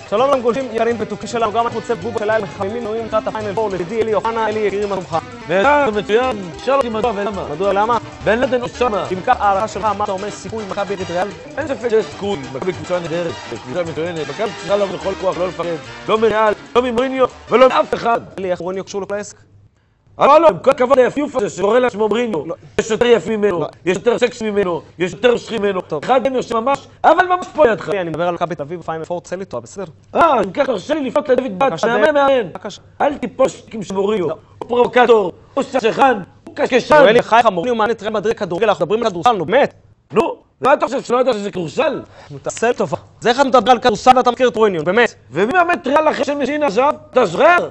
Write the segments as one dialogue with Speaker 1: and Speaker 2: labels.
Speaker 1: שלום למגולשים יקרים ותוכים שלנו, גם אנחנו צוות בובה של לילה מחממים נועים לקראת הפיינל פור, לדידי אלי אוחנה, אלי יקירי מה שלומך?
Speaker 2: נהדר, מצוין, שאל אותי מדוע ולמה?
Speaker 1: מדוע למה?
Speaker 2: בן לדן אוסמה.
Speaker 1: אם כך הערכה שלך, מה אתה אומר סיכוי מכבי נגד ריאל?
Speaker 2: אין ספק שיש סיכוי, מכבי קבוצה נהדרת, קבוצה מצוינת, מכבי צריכה לבוא בכל כוח, לא לפחד, לא מריאל, לא ממוריניו ולא מאף אחד.
Speaker 1: אלי, איך מוריניו קשור לכל העסק?
Speaker 2: אבל לא, עם כל הכבוד היפיוף הזה שקורא לעצמו מוריניו, יש יותר יפי ממנו, יש יותר סקסי ממנו, יש יותר שכי ממנו, אחד מהם יושב ממש, אבל ממש פה לידך.
Speaker 1: אני מדבר על מכבי תל אביב, פיינל פור, צא איתו, בסדר?
Speaker 2: אם כך תרשה לי לפנות לדוד בת, מאמן. אל תיפול שתקים של מוריניו, הוא פרובוקטור, הוא שחצן, הוא קשקשן.
Speaker 1: אלי, חייך, מוריניו מעניין את ריאל מדריד כדורגל, אנחנו מדברים על כדורסל, נו באמת.
Speaker 2: נו, מה אתה חושב שלא יודע שזה כדורסל?
Speaker 1: תעשה טובה. זה איך אתה מדבר על כדורסל ואתה מכיר את מוריניו, באמת.
Speaker 2: ומי מאמן את ריאל אחרי שמסין עזב? אתה זוכר?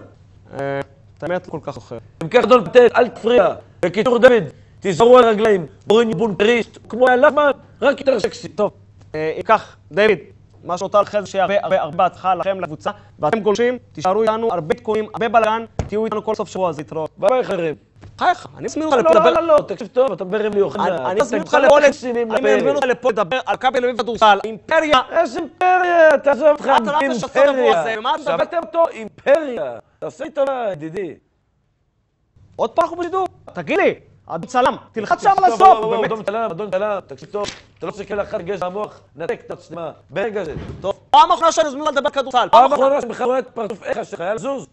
Speaker 1: האמת כל כך זוכר.
Speaker 2: אם כך דון פטט, אל תפריע. בקיצור דוד, תיזהרו על הרגליים. מוריניו בונקריסט, כמו הלחמן, רק יותר סקסי.
Speaker 1: טוב, אם כך, דיוויד, מה שנותר לכם זה שיהיה הרבה בהצלחה לכם, לקבוצה, ואתם גולשים, תישארו איתנו, הרבה תקועים, הרבה בלגן, תהיו איתנו כל סוף שבוע, זה יתראות.
Speaker 2: ביי ביי חרב.
Speaker 1: חייך, אני אזמין אותך לפה לדבר...
Speaker 2: לא, תקשיב טוב, אתה מדבר עם לי אוחנה.
Speaker 1: אני אזמין אותך לפה לדבר על מכבי תל אביב כדורסל, אימפריה.
Speaker 2: איזה אימפריה? תעזוב אותך,
Speaker 1: אימפריה.
Speaker 2: שמעתם אותו? אימפריה. תעשה לי טובה, ידידי.
Speaker 1: עוד פעם אנחנו בשידור? תגיד לי, אדון צלם, תלחץ שם על הסוף, באמת.
Speaker 2: אדון צלם, תקשיב טוב, אתה לא צריך לאחד גזע המוח, נתק את הצלמה, ברגע זה.
Speaker 1: טוב, פעם אחרונה שאני אזמין אותך לדבר כדורסל.
Speaker 2: פעם אחרונה שבכלל רואה את פרצוף איך שחייל זוז.